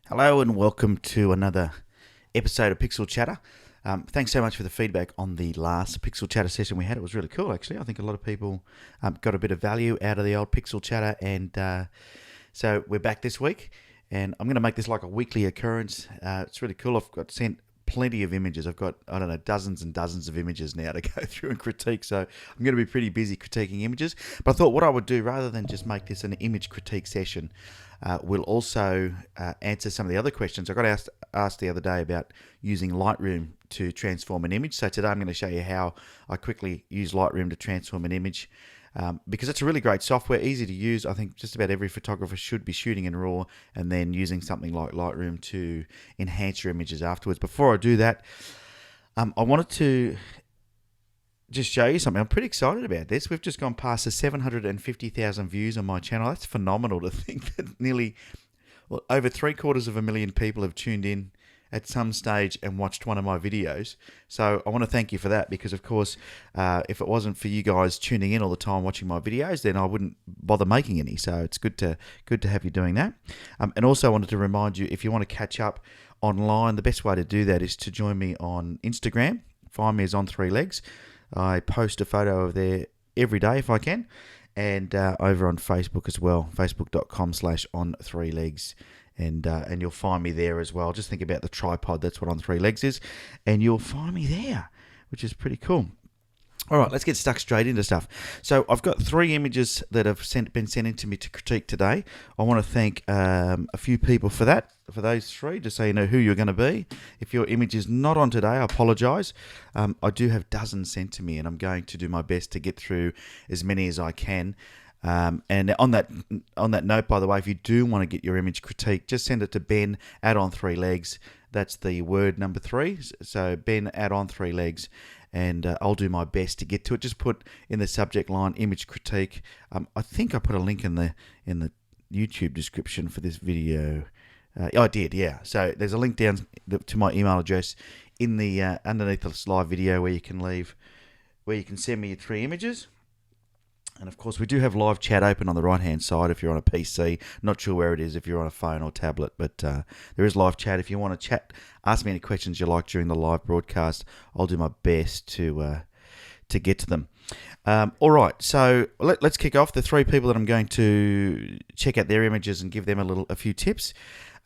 Hello and welcome to another episode of Pixel Chatter. Thanks so much for the feedback on the last Pixel Chatter session we had. It was really cool, actually. I think a lot of people got a bit of value out of the old Pixel Chatter, and so we're back this week. And I'm going to make this like a weekly occurrence. It's really cool. I've got sent plenty of images. I've got, dozens and dozens of images now to go through and critique. So I'm going to be pretty busy critiquing images. But I thought what I would do, rather than just make this an image critique session, we'll also answer some of the other questions. I got asked the other day about using Lightroom to transform an image. So today I'm going to show you how I quickly use Lightroom to transform an image. Because it's a really great software, easy to use. I think just about every photographer should be shooting in RAW and then using something like Lightroom to enhance your images afterwards. Before I do that, I wanted to just show you something. I'm pretty excited about this. We've just gone past the 750,000 views on my channel. That's phenomenal to think that over 750,000 people have tuned in at some stage and watched one of my videos. So I want to thank you for that, because of course, if it wasn't for you guys tuning in all the time watching my videos, then I wouldn't bother making any. So it's good to have you doing that. And also I wanted to remind you, if you want to catch up online, the best way to do that is to join me on Instagram. Find me as On Three Legs. I post a photo of there every day if I can, and over on Facebook as well, facebook.com/on3legs. And you'll find me there as well. Just think about the tripod. That's what On Three Legs is. And you'll find me there, which is pretty cool. All right, let's get stuck straight into stuff. So I've got 3 images that have been sent in to me to critique today. I want to thank a few people for that, for those 3, just so you know who you're going to be. If your image is not on today, I apologise. I do have dozens sent to me, and I'm going to do my best to get through as many as I can. And on that note, by the way, if you do want to get your image critiqued, just send it to Ben at On Three Legs. That's the word number 3. So Ben at On Three Legs, and I'll do my best to get to it. Just put in the subject line image critique. I think I put a link in the YouTube description for this video. I did, yeah. So there's a link down to my email address in the underneath this live video where you can send me your 3 images. And of course, we do have live chat open on the right-hand side if you're on a PC. Not sure where it is if you're on a phone or tablet, but there is live chat. If you want to chat, ask me any questions you like during the live broadcast. I'll do my best to get to them. All right, so let's kick off. The 3 people that I'm going to check out their images and give them a few tips.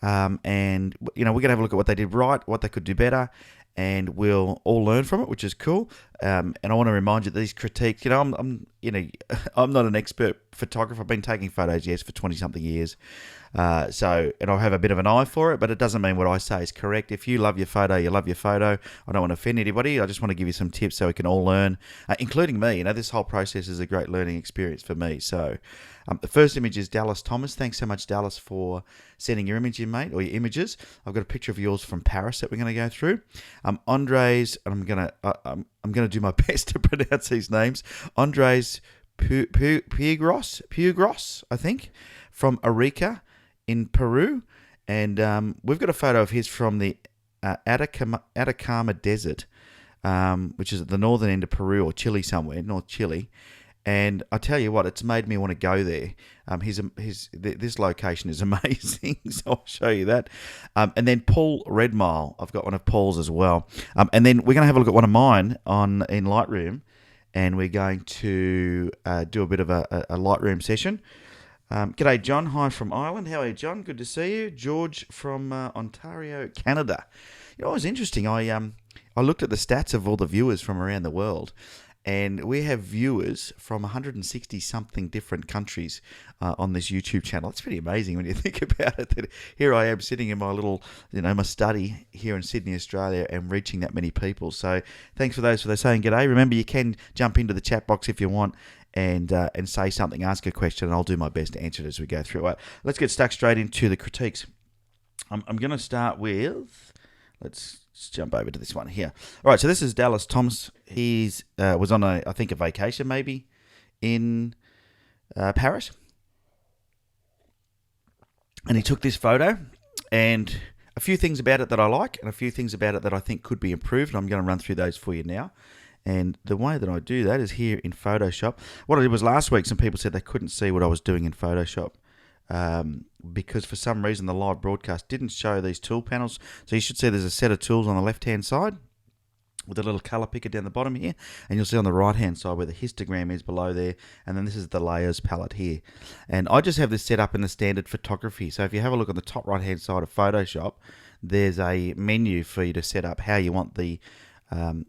And we're going to have a look at what they did right, what they could do better, and we'll all learn from it, which is cool. And I want to remind you that these critiques, I'm not an expert photographer. I've been taking photos, for 20-something years. And I have a bit of an eye for it, but it doesn't mean what I say is correct. If you love your photo, you love your photo. I don't want to offend anybody. I just want to give you some tips so we can all learn, including me. This whole process is a great learning experience for me. So the first image is Dallas Thomas. Thanks so much, Dallas, for sending your image in, mate, or your images. I've got a picture of yours from Paris that we're going to go through. Andres, and I'm going to do my best to pronounce these names. Andres Puigros, I think, from Arica in Peru. And we've got a photo of his from the Atacama Desert, which is at the northern end of Peru or Chile somewhere, North Chile. And I tell you what, it's made me want to go there. This location is amazing, so I'll show you that. And then Paul Redmile, I've got one of Paul's as well. And then we're going to have a look at one of mine in Lightroom, and we're going to do a bit of a Lightroom session. G'day, John. Hi from Ireland. How are you, John? Good to see you. George from Ontario, Canada. It was interesting. I looked at the stats of all the viewers from around the world, and we have viewers from 160-something different countries on this YouTube channel. It's pretty amazing when you think about it, that here I am sitting in my little, my study here in Sydney, Australia, and reaching that many people. So thanks for those saying g'day. Remember, you can jump into the chat box if you want and say something, ask a question, and I'll do my best to answer it as we go through it. Let's get stuck straight into the critiques. I'm going to start with, let's jump over to this one here. All right, so this is Dallas Thomas. He's was on a vacation maybe in Paris, and he took this photo, and a few things about it that I like, and a few things about it that I think could be improved. And I'm going to run through those for you now. And the way that I do that is here in Photoshop. What I did was last week, some people said they couldn't see what I was doing in Photoshop. because for some reason the live broadcast didn't show these tool panels. So you should see there's a set of tools on the left-hand side with a little colour picker down the bottom here, and you'll see on the right hand side where the histogram is below there, and then this is the layers palette here. And I just have this set up in the standard photography. So if you have a look on the top right hand side of Photoshop, there's a menu for you to set up how you want the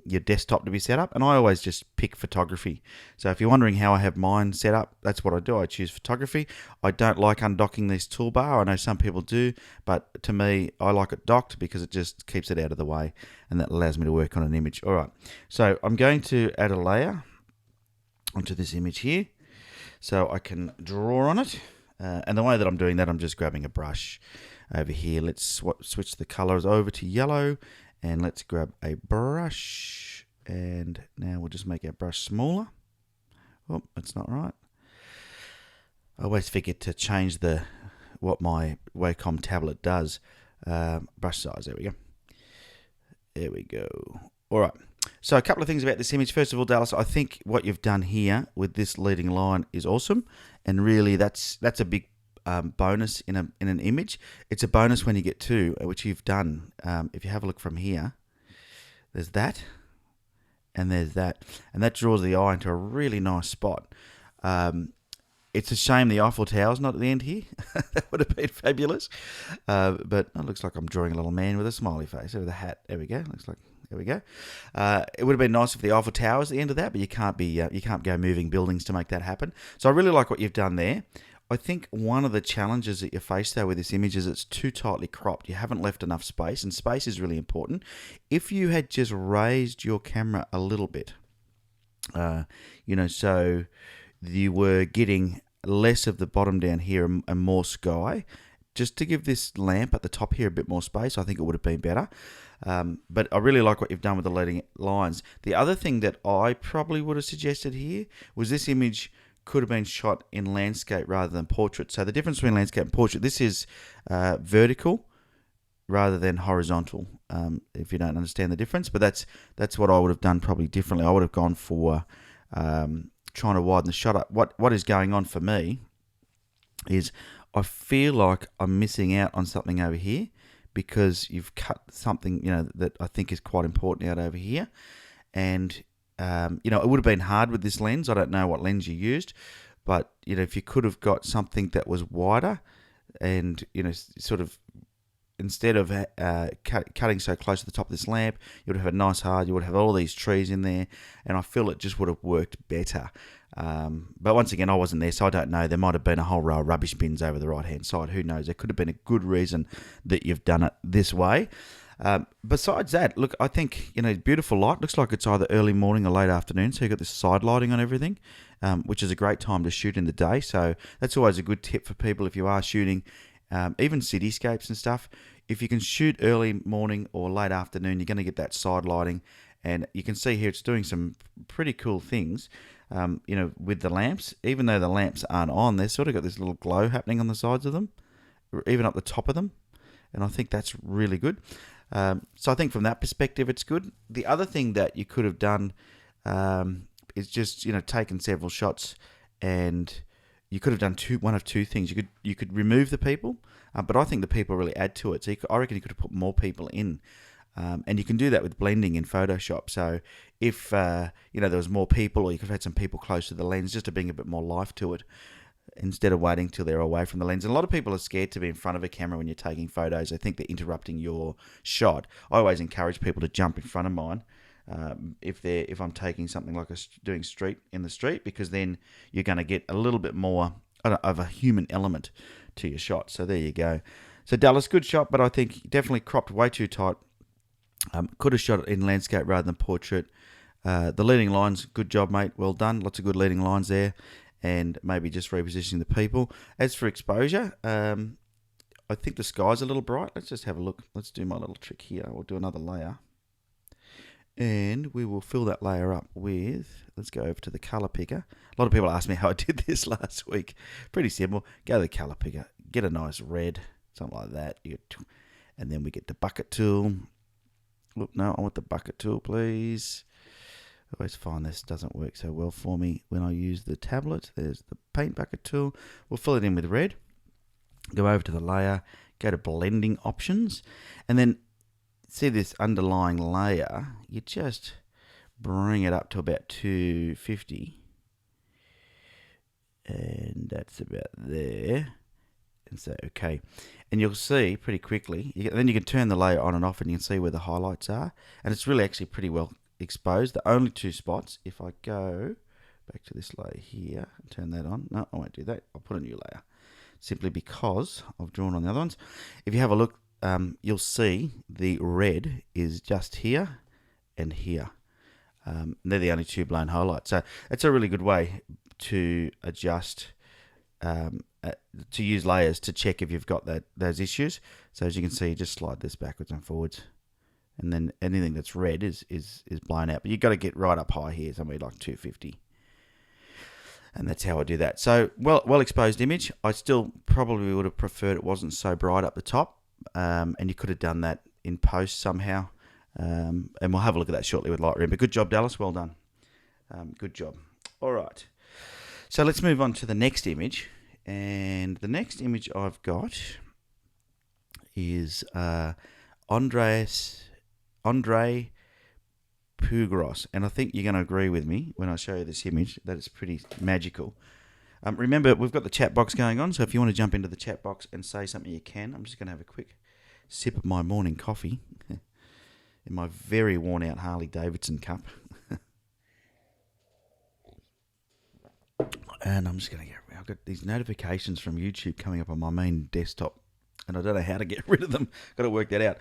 your desktop to be set up, and I always just pick photography. So if you're wondering how I have mine set up, that's what I do. I choose photography. I don't like undocking this toolbar. I know some people do, but to me, I like it docked because it just keeps it out of the way, and that allows me to work on an image. All right, so I'm going to add a layer onto this image here so I can draw on it. And the way that I'm doing that, I'm just grabbing a brush over here. Let's switch the colors over to yellow. And let's grab a brush, and now we'll just make our brush smaller. Oh, that's not right. I always forget to change what my Wacom tablet does. Brush size, there we go. There we go. All right. So a couple of things about this image. First of all, Dallas, I think what you've done here with this leading line is awesome, and really that's a big bonus in an image. It's a bonus when you get two, which you've done. If you have a look from here, there's that, and there's that, and that draws the eye into a really nice spot. It's a shame the Eiffel Tower's not at the end here. That would have been fabulous. But it looks like I'm drawing a little man with a smiley face with a hat. There we go. Looks like. There we go. It would have been nice if the Eiffel Tower was at the end of that, but you can't go moving buildings to make that happen. So I really like what you've done there. I think one of the challenges that you face though with this image is it's too tightly cropped. You haven't left enough space, and space is really important. If you had just raised your camera a little bit, so you were getting less of the bottom down here and more sky, just to give this lamp at the top here a bit more space, I think it would have been better. But I really like what you've done with the leading lines. The other thing that I probably would have suggested here was this image could have been shot in landscape rather than portrait. So the difference between landscape and portrait, this is vertical rather than horizontal, if you don't understand the difference. But that's what I would have done probably differently. I would have gone for trying to widen the shot up. What is going on for me is I feel like I'm missing out on something over here because you've cut something, that I think is quite important out over here. And it would have been hard with this lens. I don't know what lens you used, but if you could have got something that was wider, and sort of instead of cutting so close to the top of this lamp, you would have a nice hard. You would have all these trees in there, and I feel it just would have worked better. But once again, I wasn't there, so I don't know. There might have been a whole row of rubbish bins over the right-hand side. Who knows? There could have been a good reason that you've done it this way. Besides that, look, I think, beautiful light. Looks like it's either early morning or late afternoon, so you've got this side lighting on everything, which is a great time to shoot in the day. So that's always a good tip for people if you are shooting, even cityscapes and stuff. If you can shoot early morning or late afternoon, you're going to get that side lighting. And you can see here it's doing some pretty cool things, with the lamps. Even though the lamps aren't on, they've sort of got this little glow happening on the sides of them, even up the top of them. And I think that's really good. So I think from that perspective, it's good. The other thing that you could have done is just, taken several shots, and you could have done one of two things. You could remove the people, but I think the people really add to it. So I reckon you could have put more people in. And you can do that with blending in Photoshop. So if there was more people, or you could have had some people close to the lens, just to bring a bit more life to it, instead of waiting till they're away from the lens. And a lot of people are scared to be in front of a camera when you're taking photos. They think they're interrupting your shot. I always encourage people to jump in front of mine if I'm taking something like doing street in the street, because then you're going to get a little bit more of a human element to your shot. So there you go. So Dallas, good shot, but I think definitely cropped way too tight. Could have shot it in landscape rather than portrait. The leading lines, good job, mate. Well done. Lots of good leading lines there. And maybe just repositioning the people. As for exposure, I think the sky's a little bright. Let's just have a look. Let's do my little trick here. We'll do another layer. And we will fill that layer up with, let's go over to the color picker. A lot of people asked me how I did this last week. Pretty simple. Go to the color picker. Get a nice red, something like that. And then we get the bucket tool. Look, no, I want the bucket tool, please. I always find this doesn't work so well for me when I use the tablet. There's the paint bucket tool. We'll fill it in with red. Go over to the layer, go to blending options, and then see this underlying layer. You just bring it up to about 250, and that's about there. And say okay, and you'll see pretty quickly. Then you can turn the layer on and off, and you can see where the highlights are, and it's really actually pretty well exposed. The only two spots, if I go back to this layer here and turn that on, no, I won't do that. I'll put a new layer simply because I've drawn on the other ones. If you have a look, you'll see the red is just here and here. They're the only two blown highlights, so it's a really good way to adjust. To use layers to check if you've got those issues. So as you can see, just slide this backwards and forwards, and then anything that's red is blown out. But you've got to get right up high here, somewhere like 250. And that's how I do that. So well exposed image. I still probably would have preferred it wasn't so bright up the top, and you could have done that in post somehow. And we'll have a look at that shortly with Lightroom. But good job, Dallas. Well done. Good job. All right. So let's move on to the next image. And the next image I've got is Andre Pugros. And I think you're going to agree with me when I show you this image that it's pretty magical. Remember, we've got the chat box going on, so if you want to jump into the chat box and say something, you can. I'm just going to have a quick sip of my morning coffee in my very worn-out Harley-Davidson cup. And I'm just going to I've got these notifications from YouTube coming up on my main desktop, and I don't know how to get rid of them. Got to work that out.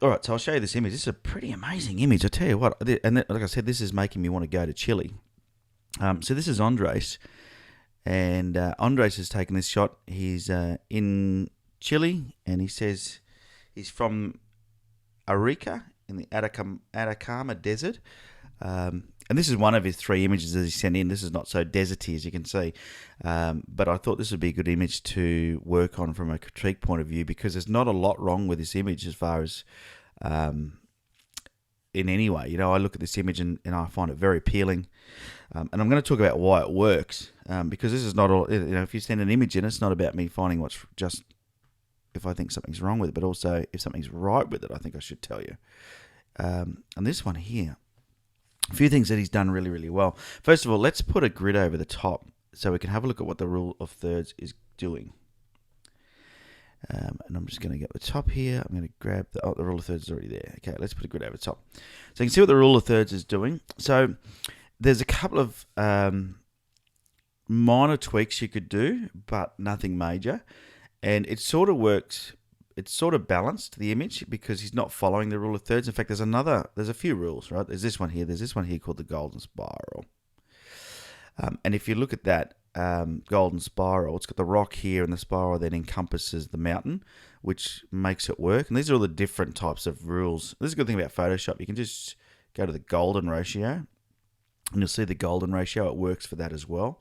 All right, so I'll show you this image. This is a pretty amazing image. I tell you what, and like I said, this is making me want to go to Chile. So this is Andres, and Andres has taken this shot. He's in Chile, and he says he's from Arica in the Atacama Desert. And this is one of his 3 images that he sent in. This is not so deserty as you can see. But I thought this would be a good image to work on from a critique point of view, because there's not a lot wrong with this image as far as in any way. You know, I look at this image and I find it very appealing. And I'm going to talk about why it works, because this is not all, you know, if you send an image in, it's not about me finding what's just, if I think something's wrong with it, but also if something's right with it, I think I should tell you. And this one here, a few things that he's done really, really well. First of all, let's put a grid over the top so we can have a look at what the rule of thirds is doing. And I'm just going to get the top here. I'm going to grab the rule of thirds is already there. Okay, let's put a grid over the top. So you can see what the rule of thirds is doing. So there's a couple of minor tweaks you could do, but nothing major. And it sort of works. It's sort of balanced, the image, because he's not following the rule of thirds. In fact, there's a few rules, right? There's this one here called the golden spiral. And if you look at that golden spiral, it's got the rock here, and the spiral then encompasses the mountain, which makes it work. And these are all the different types of rules. This is a good thing about Photoshop. You can just go to the golden ratio, and you'll see the golden ratio. It works for that as well.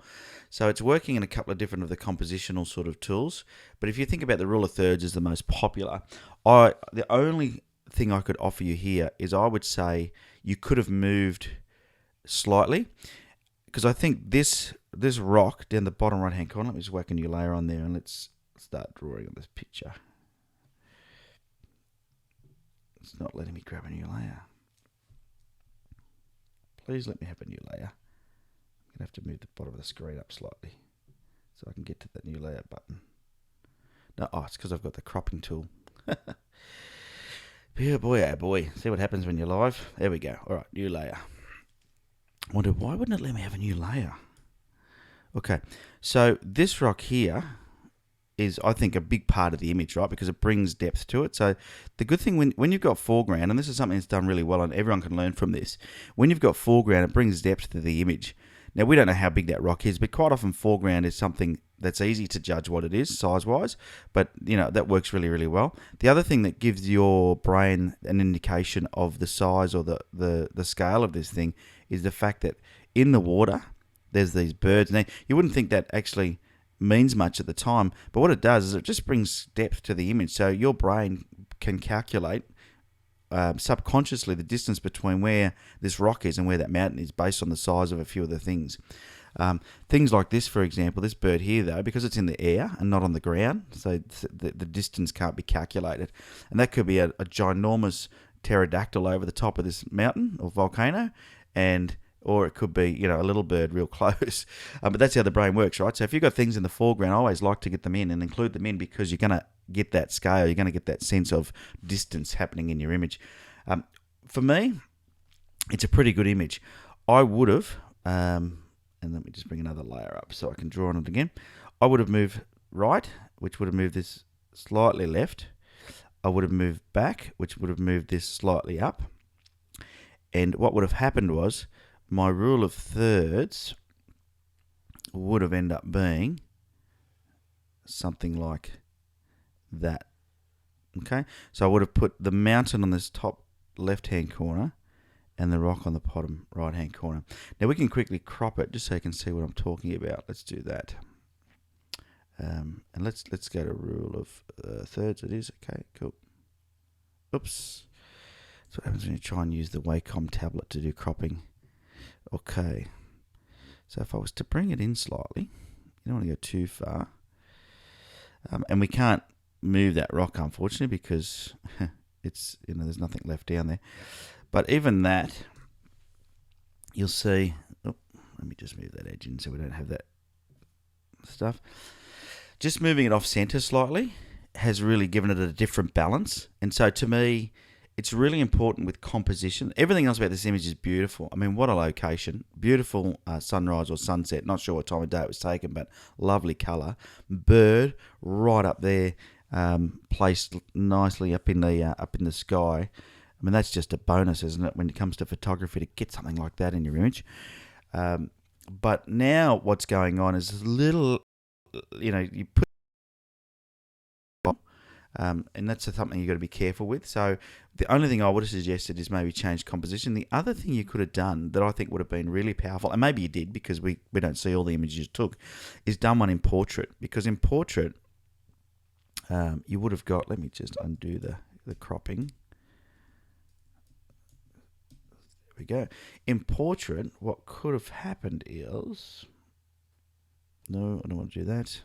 So it's working in a couple of different of the compositional sort of tools. But if you think about the rule of thirds as the most popular, the only thing I could offer you here is I would say you could have moved slightly, because I think this rock down the bottom right hand corner, let me just whack a new layer on there and let's start drawing on this picture. It's not letting me grab a new layer. Please let me have a new layer. I'm going to have to move the bottom of the screen up slightly so I can get to that new layer button. No, it's because I've got the cropping tool. Oh boy. See what happens when you're live? There we go. All right, new layer. I wonder, why wouldn't it let me have a new layer? Okay, so this rock here is, I think, a big part of the image, right? Because it brings depth to it. So the good thing when you've got foreground, and this is something that's done really well and everyone can learn from this, when you've got foreground, it brings depth to the image. Now, we don't know how big that rock is, but quite often foreground is something that's easy to judge what it is size-wise, but, you know, that works really, really well. The other thing that gives your brain an indication of the size or the scale of this thing is the fact that in the water, there's these birds. Now, you wouldn't think that actually means much at the time, but what it does is it just brings depth to the image. So your brain can calculate subconsciously the distance between where this rock is and where that mountain is based on the size of a few of the things. Things like this, for example, this bird here, though, because it's in the air and not on the ground, so the distance can't be calculated. And that could be a ginormous pterodactyl over the top of this mountain or volcano, or it could be, a little bird real close. But that's how the brain works, right? So if you've got things in the foreground, I always like to get them in and include them in, because you're going to get that scale, you're going to get that sense of distance happening in your image. For me, it's a pretty good image. I would have, and let me just bring another layer up so I can draw on it again. I would have moved right, which would have moved this slightly left. I would have moved back, which would have moved this slightly up. And what would have happened was my rule of thirds would have ended up being something like that. Okay, so I would have put the mountain on this top left-hand corner and the rock on the bottom right-hand corner. Now we can quickly crop it just so you can see what I'm talking about. Let's do that. And let's go to rule of thirds. It is okay. Cool. Oops. That's what happens when you try and use the Wacom tablet to do cropping. Okay. So if I was to bring it in slightly, you don't want to go too far. And we can't move that rock, unfortunately, because it's there's nothing left down there. But even that, you'll see. Oh, let me just move that edge in so we don't have that stuff. Just moving it off center slightly has really given it a different balance. And so to me, it's really important with composition. Everything else about this image is beautiful. I mean, what a location. Beautiful sunrise or sunset. Not sure what time of day it was taken, but lovely colour. Bird right up there, placed nicely up in the sky. I mean, that's just a bonus, isn't it, when it comes to photography, to get something like that in your image. But now what's going on is a little, you put, and that's something you've got to be careful with. So the only thing I would have suggested is maybe change composition. The other thing you could have done that I think would have been really powerful, and maybe you did because we don't see all the images you took, is done one in portrait. Because in portrait, you would have got, let me just undo the cropping. There we go. In portrait, what could have happened is, no, I don't want to do that.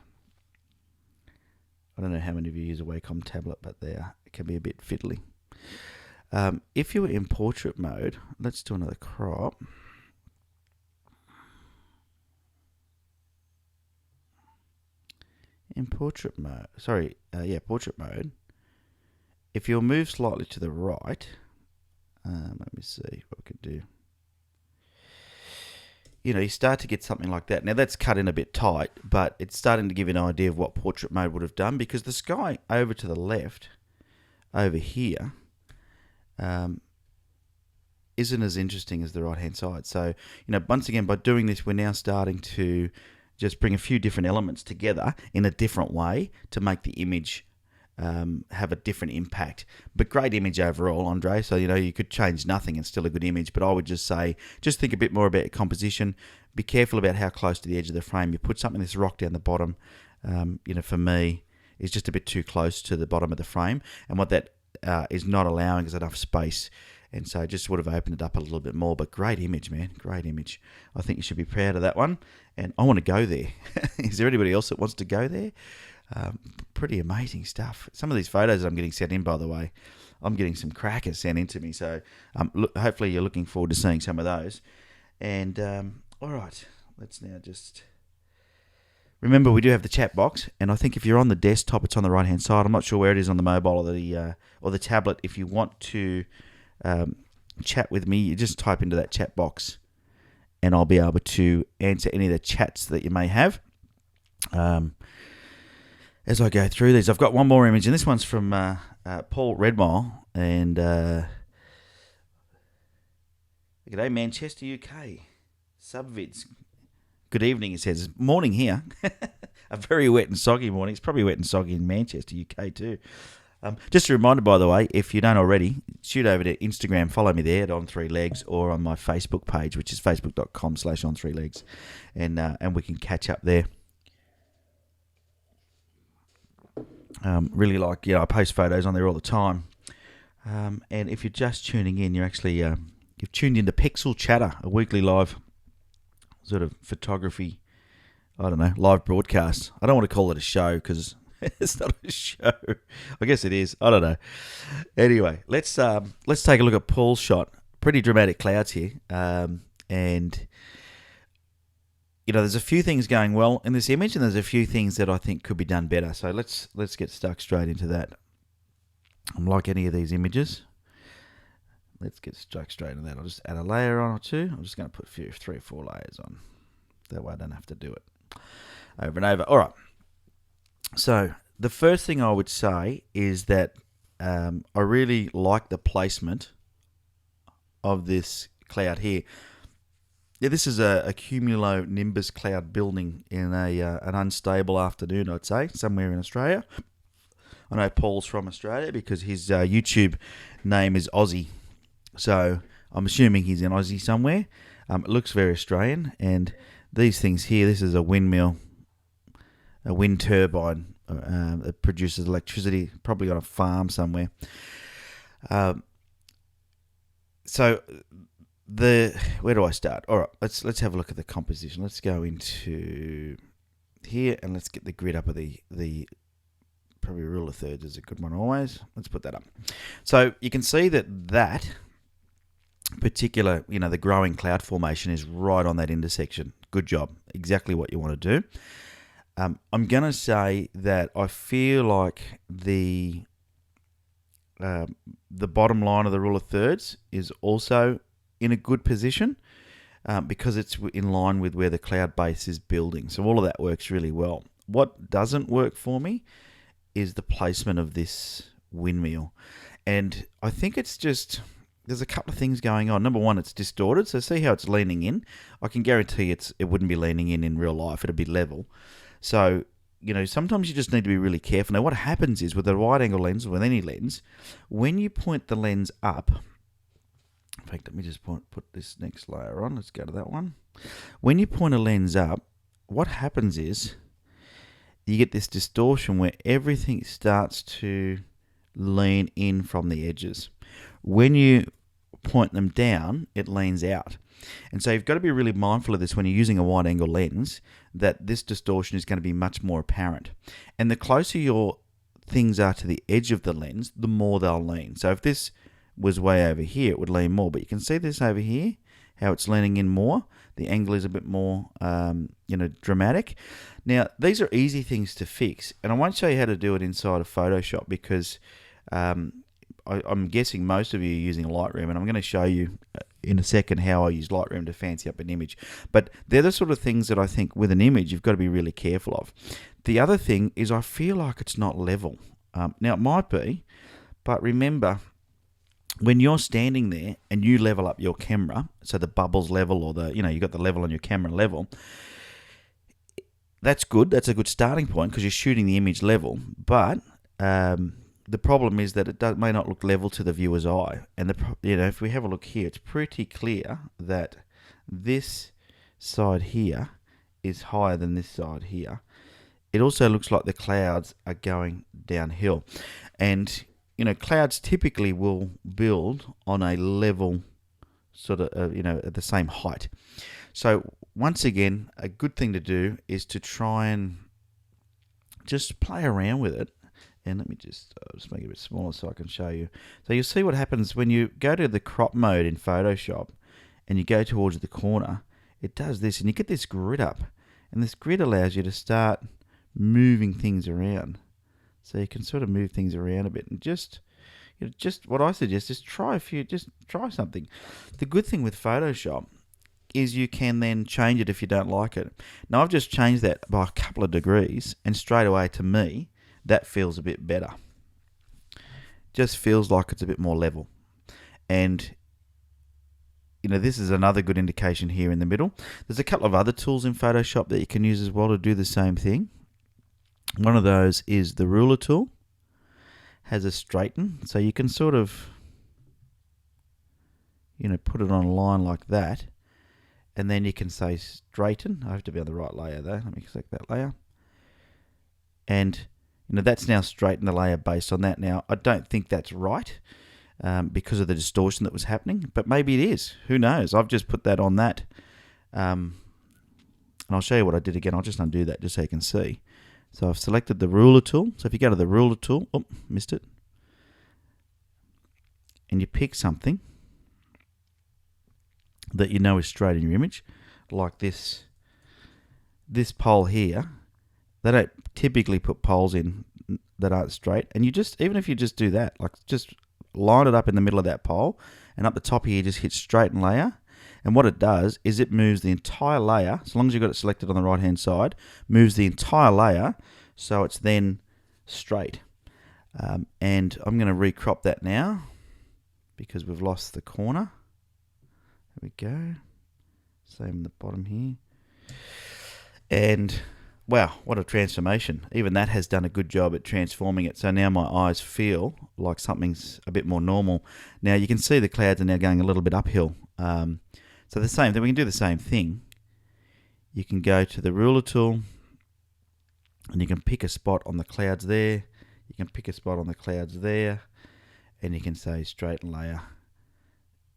I don't know how many of you use a Wacom tablet, but it can be a bit fiddly. If you were in portrait mode, let's do another crop. In portrait mode, portrait mode. If you'll move slightly to the right, let me see what we could do. You start to get something like that. Now that's cut in a bit tight, but it's starting to give you an idea of what portrait mode would have done, because the sky over to the left, over here, isn't as interesting as the right-hand side. So, once again, by doing this, we're now starting to just bring a few different elements together in a different way to make the image have a different impact. But great image overall, Andre. So, you could change nothing and still a good image. But I would just say, just think a bit more about your composition. Be careful about how close to the edge of the frame you put something. This rock down the bottom, for me, is just a bit too close to the bottom of the frame. And what that is not allowing is enough space. And so just would have opened it up a little bit more. But great image, man. Great image. I think you should be proud of that one. And I want to go there. Is there anybody else that wants to go there? Pretty amazing stuff. Some of these photos that I'm getting sent in, by the way, I'm getting some crackers sent in to me. So hopefully you're looking forward to seeing some of those. And all right, let's now just remember we do have the chat box. And I think if you're on the desktop, it's on the right hand side. I'm not sure where it is on the mobile or the tablet. If you want to chat with me, you just type into that chat box, and I'll be able to answer any of the chats that you may have. As I go through these, I've got one more image, and this one's from Paul Redmile, and g'day Manchester, UK, subvids. Good evening, it says. Morning here. A very wet and soggy morning. It's probably wet and soggy in Manchester, UK too. Just a reminder, by the way, if you don't already, shoot over to Instagram, follow me there at On Three Legs, or on my Facebook page, which is facebook.com/On3Legs, and we can catch up there. Really like, I post photos on there all the time. And if you're just tuning in, you're actually you've tuned into Pixel Chatter, a weekly live sort of photography, I don't know, live broadcast. I don't want to call it a show because it's not a show. I guess it is. I don't know. Anyway, let's take a look at Paul's shot. Pretty dramatic clouds here, and there's a few things going well in this image, and there's a few things that I think could be done better. So let's get stuck straight into that. I'm like any of these images. Let's get stuck straight into that. I'll just add a layer on or two. I'm just going to put 3 or 4 layers on. That way I don't have to do it over and over. All right. So the first thing I would say is that I really like the placement of this cloud here. Yeah, this is a cumulonimbus cloud building in an unstable afternoon, I'd say, somewhere in Australia. I know Paul's from Australia because his YouTube name is Aussie. So I'm assuming he's in Aussie somewhere. It looks very Australian. And these things here, this is a windmill, a wind turbine that produces electricity, probably on a farm somewhere. So where do I start? All right, let's have a look at the composition. Let's go into here and let's get the grid up of the probably rule of thirds is a good one always. Let's put that up. So you can see that particular, the growing cloud formation is right on that intersection. Good job. Exactly what you want to do. I'm going to say that I feel like the bottom line of the rule of thirds is also in a good position because it's in line with where the cloud base is building. So all of that works really well. What doesn't work for me is the placement of this windmill. And I think it's just, there's a couple of things going on. Number one, it's distorted. So see how it's leaning in? I can guarantee it wouldn't be leaning in real life. It'd be level. So, sometimes you just need to be really careful. Now, what happens is with a wide angle lens, or with any lens, when you point the lens up, in fact, let me just put this next layer on. Let's go to that one. When you point a lens up, what happens is you get this distortion where everything starts to lean in from the edges. When you point them down, it leans out. And so you've got to be really mindful of this when you're using a wide angle lens, that this distortion is going to be much more apparent. And the closer your things are to the edge of the lens, the more they'll lean. So if this was way over here, it would lean more. But you can see this over here, how it's leaning in more. The angle is a bit more, dramatic. Now, these are easy things to fix. And I won't show you how to do it inside of Photoshop because I'm guessing most of you are using Lightroom, and I'm going to show you in a second how I use Lightroom to fancy up an image. But they're the sort of things that I think with an image you've got to be really careful of. The other thing is I feel like it's not level. Now, it might be, but remember, when you're standing there and you level up your camera, so the bubbles level or you got the level on your camera level, that's good. That's a good starting point because you're shooting the image level. But the problem is that it may not look level to the viewer's eye. And if we have a look here, it's pretty clear that this side here is higher than this side here. It also looks like the clouds are going downhill. And clouds typically will build on a level sort of, at the same height. So once again, a good thing to do is to try and just play around with it. And let me just make it a bit smaller so I can show you. So you'll see what happens when you go to the crop mode in Photoshop and you go towards the corner. It does this and you get this grid up. And this grid allows you to start moving things around. So you can sort of move things around a bit and just what I suggest is try something. The good thing with Photoshop is you can then change it if you don't like it. Now I've just changed that by a couple of degrees and straight away to me, that feels a bit better. Just feels like it's a bit more level. And this is another good indication here in the middle. There's a couple of other tools in Photoshop that you can use as well to do the same thing. One of those is the ruler tool. Has a straighten, so you can sort of put it on a line like that, and then you can say straighten. I have to be on the right layer though. Let me select that layer, and that's now straightened the layer based on that. Now I don't think that's right because of the distortion that was happening, but maybe it is. Who knows? I've just put that on that And I'll show you what I did again. I'll just undo that just so you can see. So I've selected the ruler tool. So if you go to the ruler tool, oh, missed it. And you pick something that you know is straight in your image, like this pole here. They don't typically put poles in that aren't straight. And you just, even if you just do that, like just line it up in the middle of that pole, and up the top here, just hit straighten layer. And what it does is it moves the entire layer, as long as you've got it selected on the right-hand side, moves the entire layer so it's then straight. And I'm going to recrop that now because we've lost the corner. There we go. Same in the bottom here. And wow, what a transformation. Even that has done a good job at transforming it. So now my eyes feel like something's a bit more normal. Now you can see the clouds are now going a little bit uphill. So the same thing, we can do the same thing. You can go to the ruler tool and you can pick a spot on the clouds there. You can pick a spot on the clouds there, and you can say straighten layer.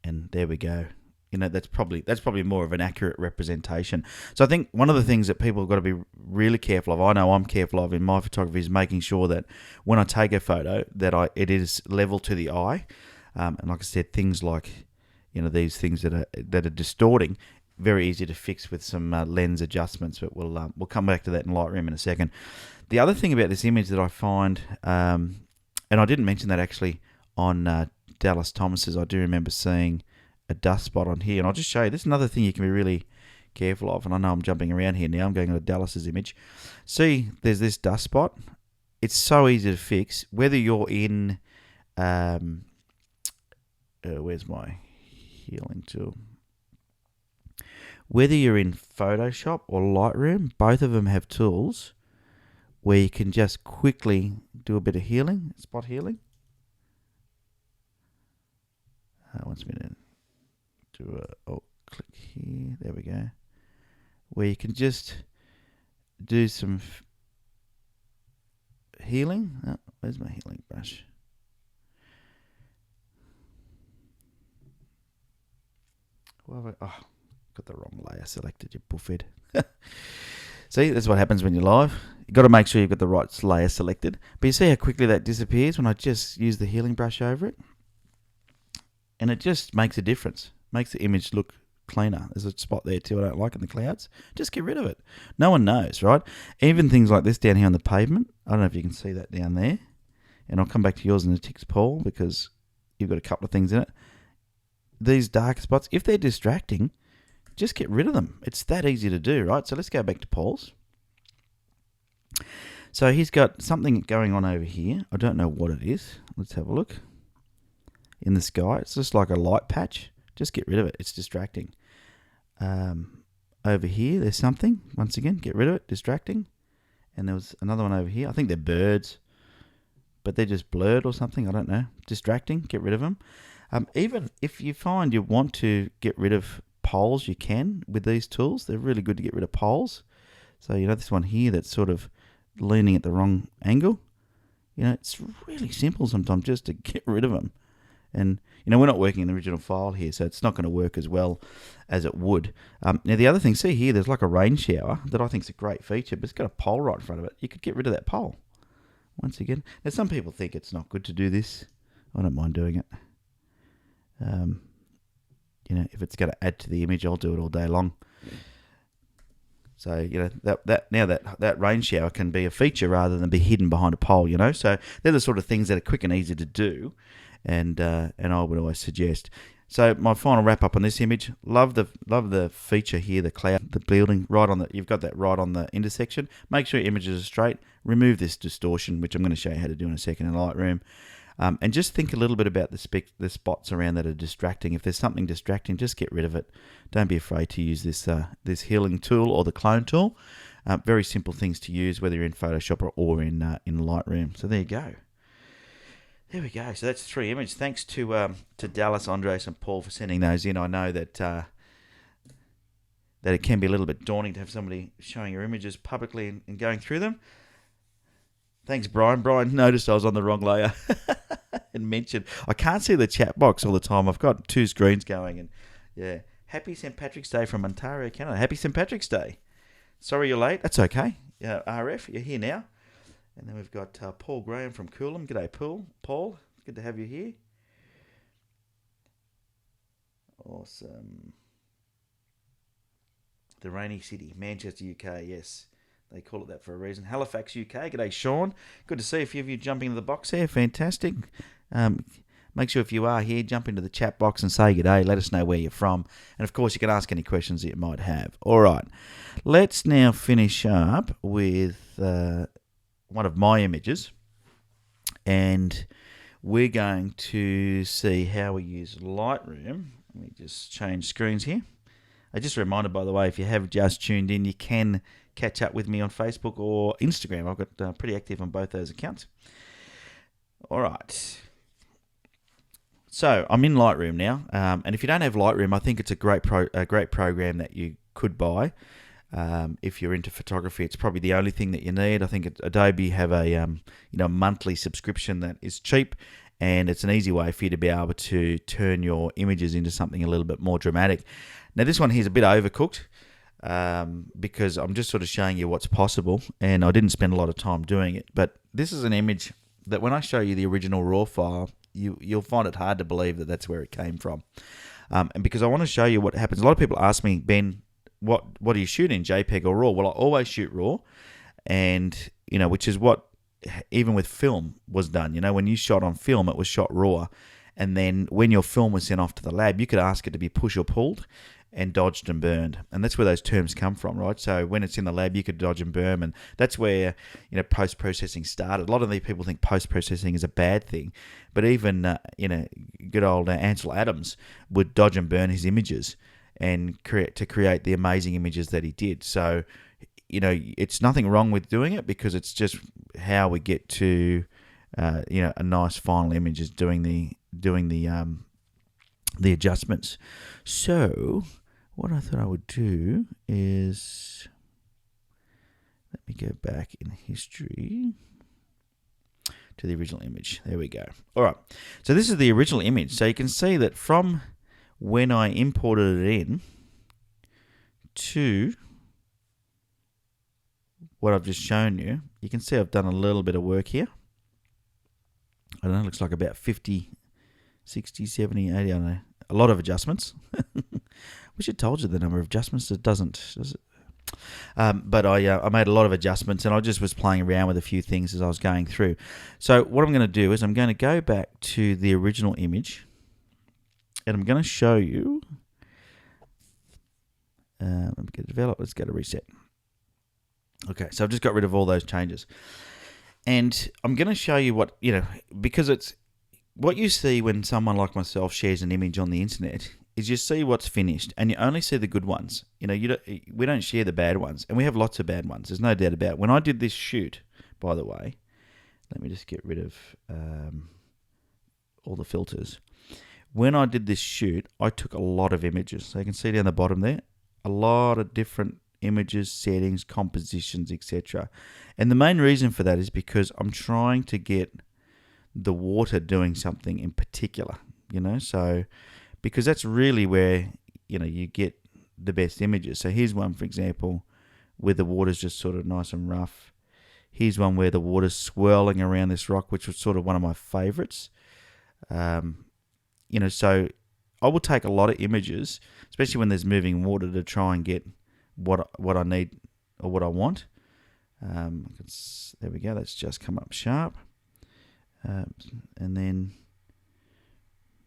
And there we go. You know, that's probably more of an accurate representation. So I think one of the things that people have got to be really careful of, I know I'm careful of in my photography, is making sure that when I take a photo that it is level to the eye. And like I said, things like, you know, these things that are distorting, very easy to fix with some lens adjustments. But we'll come back to that in Lightroom in a second. The other thing about this image that I find, and I didn't mention that actually on Dallas Thomas's, I do remember seeing a dust spot on here, and I'll just show you. This is another thing you can be really careful of, and I know I'm jumping around here now. I'm going to Dallas's image. See, there's this dust spot. It's so easy to fix, whether you're in, where's my healing tool? Whether you're in Photoshop or Lightroom, both of them have tools where you can just quickly do a bit of healing, spot healing. Wants me to do click here. There we go. Where you can just do some healing. Oh, where's my healing brush? Well, got the wrong layer selected, you buffhead. See, that's what happens when you're live. You've got to make sure you've got the right layer selected. But you see how quickly that disappears when I just use the healing brush over it? And it just makes a difference. Makes the image look cleaner. There's a spot there too I don't like in the clouds. Just get rid of it. No one knows, right? Even things like this down here on the pavement. I don't know if you can see that down there. And I'll come back to yours in the ticks poll because you've got a couple of things in it. These dark spots, if they're distracting, just get rid of them. It's that easy to do, right? So let's go back to Paul's. So he's got something going on over here. I don't know what it is. Let's have a look. In the sky, it's just like a light patch. Just get rid of it. It's distracting. Over here, there's something. Once again, get rid of it. Distracting. And there was another one over here. I think they're birds, but they're just blurred or something. I don't know. Distracting. Get rid of them. Even if you find you want to get rid of poles, you can with these tools. They're really good to get rid of poles. So, you know, this one here that's sort of leaning at the wrong angle. You know, it's really simple sometimes just to get rid of them. And, you know, we're not working in the original file here, so it's not going to work as well as it would. Now, the other thing, see here, there's like a rain shower that I think is a great feature, but it's got a pole right in front of it. You could get rid of that pole. Once again, now some people think it's not good to do this. I don't mind doing it. You know, if it's going to add to the image, I'll do it all day long. So, you know, that rain shower can be a feature rather than be hidden behind a pole, you know. So they're the sort of things that are quick and easy to do. And I would always suggest. So my final wrap up on this image. Love the feature here, the cloud, the building right on the. You've got that right on the intersection. Make sure your images are straight. Remove this distortion, which I'm going to show you how to do in a second in Lightroom. And just think a little bit about the spots around that are distracting. If there's something distracting, just get rid of it. Don't be afraid to use this healing tool or the clone tool. Very simple things to use, whether you're in Photoshop or in Lightroom. So there you go. There we go. So that's 3 images. Thanks to Dallas, Andres, and Paul for sending those in. I know that it can be a little bit daunting to have somebody showing your images publicly and going through them. Thanks, Brian. Brian noticed I was on the wrong layer and mentioned. I can't see the chat box all the time. I've got 2 screens going. And yeah, happy St. Patrick's Day from Ontario, Canada. Happy St. Patrick's Day. Sorry you're late. That's okay. RF, you're here now. And then we've got Paul Graham from Coolum. G'day, Paul. Paul, good to have you here. Awesome. The rainy city, Manchester, UK. Yes, they call it that for a reason. Halifax, UK. G'day, Sean. Good to see a few of you jumping into the box here. Fantastic. Make sure if you are here, jump into the chat box and say g'day. Let us know where you're from. And, of course, you can ask any questions that you might have. All right. Let's now finish up with one of my images. And we're going to see how we use Lightroom. Let me just change screens here. I just reminded, by the way, if you have just tuned in, you can catch up with me on Facebook or Instagram. I've got pretty active on both those accounts. All right. So I'm in Lightroom now, and if you don't have Lightroom, I think it's a great program that you could buy. If you're into photography, it's probably the only thing that you need. I think Adobe have a monthly subscription that is cheap, and it's an easy way for you to be able to turn your images into something a little bit more dramatic. Now this one here is a bit overcooked because I'm just sort of showing you what's possible, and I didn't spend a lot of time doing it. But this is an image that when I show you the original RAW file, you'll find it hard to believe that that's where it came from. And because I want to show you what happens. A lot of people ask me, Ben, what do you shoot in, JPEG or RAW? Well, I always shoot RAW, and which is what even with film was done. When you shot on film, it was shot RAW, and then when your film was sent off to the lab, you could ask it to be push or pulled and dodged and burned. And that's where those terms come from, right? So when it's in the lab, you could dodge and burn, and that's where post-processing started. A lot of these people think post-processing is a bad thing, but even good old Ansel Adams would dodge and burn his images and create the amazing images that he did. So it's nothing wrong with doing it, because it's just how we get to a nice final image is doing the adjustments. So what I thought I would do is, let me go back in history to the original image. There we go. All right. So this is the original image. So you can see that from when I imported it in to what I've just shown you, you can see I've done a little bit of work here. I don't know, it looks like about 50, 60, 70, 80, I don't know. A lot of adjustments. Wish it told you the number of adjustments. It doesn't, does it? But I made a lot of adjustments, and I just was playing around with a few things as I was going through. So what I'm going to do is I'm going to go back to the original image, and I'm going to show you. Let me get develop. Let's go to reset. Okay, so I've just got rid of all those changes, and I'm going to show you what because it's what you see when someone like myself shares an image on the internet is you see what's finished, and you only see the good ones. We don't share the bad ones, and we have lots of bad ones. There's no doubt about it. When I did this shoot, by the way, let me just get rid of all the filters. When I did this shoot, I took a lot of images. So you can see down the bottom there, a lot of different images, settings, compositions, etc. And the main reason for that is because I'm trying to get the water doing something in particular, so because that's really where you get the best images. So here's one, for example, where the water's just sort of nice and rough. Here's one where the water's swirling around this rock, which was sort of one of my favorites. So I will take a lot of images, especially when there's moving water, to try and get what I need or what I want. There we go. That's just come up sharp. And then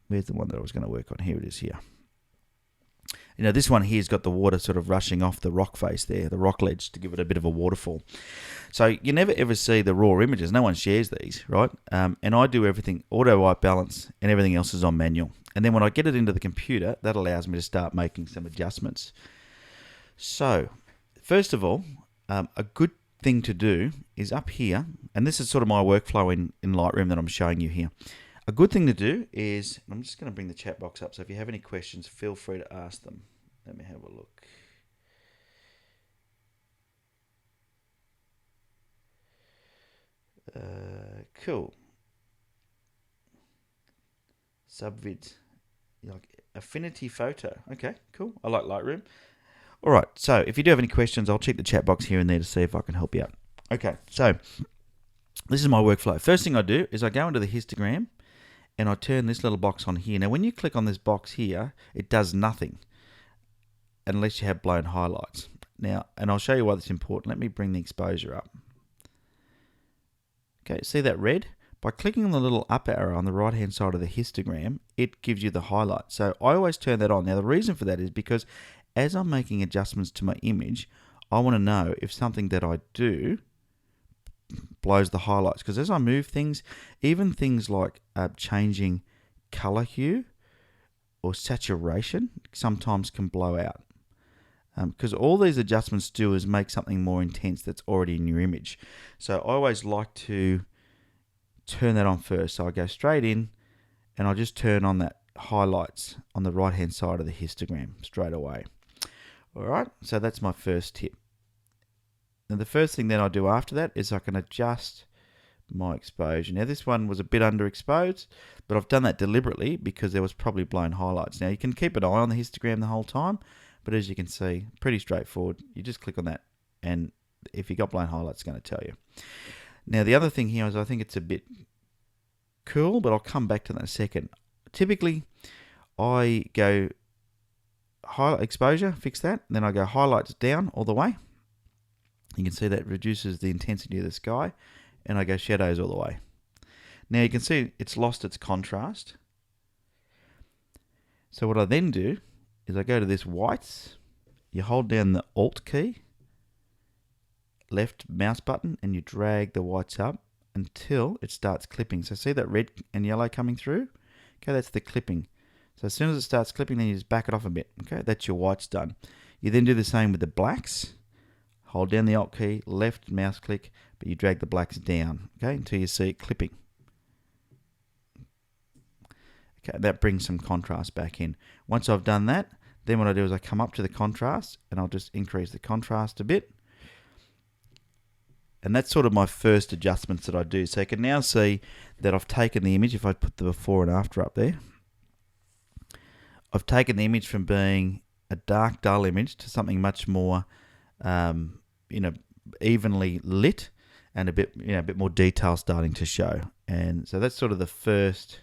where's the one that I was going to work on? Here it is here. This one here's got the water sort of rushing off the rock face there, the rock ledge, to give it a bit of a waterfall. So you never ever see the raw images. No one shares these, right? And I do everything auto white balance, and everything else is on manual. And then when I get it into the computer, that allows me to start making some adjustments. So first of all, a good thing to do is up here, and this is sort of my workflow in Lightroom that I'm showing you here. A good thing to do is, I'm just going to bring the chat box up, so if you have any questions, feel free to ask them. Let me have a look. Cool. Subvid, like Affinity Photo. Okay, cool. I like Lightroom. All right, so if you do have any questions, I'll check the chat box here and there to see if I can help you out. Okay, so this is my workflow. First thing I do is I go into the histogram and I turn this little box on here. Now, when you click on this box here, it does nothing unless you have blown highlights. Now, and I'll show you why that's important. Let me bring the exposure up. Okay, see that red? By clicking on the little up arrow on the right hand side of the histogram, it gives you the highlight. So I always turn that on. Now, the reason for that is because as I'm making adjustments to my image, I want to know if something that I do blows the highlights. Because as I move things, even things like changing color hue or saturation sometimes can blow out. Because all these adjustments do is make something more intense that's already in your image. So I always like to turn that on first. So I go straight in and I just turn on that highlights on the right hand side of the histogram straight away. Alright, so that's my first tip. Now the first thing then I do after that is I can adjust my exposure. Now this one was a bit underexposed, but I've done that deliberately because there was probably blown highlights. Now you can keep an eye on the histogram the whole time, but as you can see, pretty straightforward. You just click on that, and if you got blown highlights, it's going to tell you. Now the other thing here is I think it's a bit cool, but I'll come back to that in a second. Typically, I go highlight exposure, fix that, then I go highlights down all the way. You can see that reduces the intensity of the sky, and I go shadows all the way. Now you can see it's lost its contrast. So what I then do is I go to this whites, you hold down the Alt key, left mouse button, and you drag the whites up until it starts clipping. So see that red and yellow coming through? Okay, that's the clipping. So as soon as it starts clipping, then you just back it off a bit. Okay, that's your whites done. You then do the same with the blacks. Hold down the Alt key, left mouse click, but you drag the blacks down, okay, until you see it clipping. Okay, that brings some contrast back in. Once I've done that, then what I do is I come up to the contrast and I'll just increase the contrast a bit. And that's sort of my first adjustments that I do. So you can now see that I've taken the image, if I put the before and after up there, I've taken the image from being a dark, dull image to something much more, evenly lit and a bit more detail starting to show. And so that's sort of the first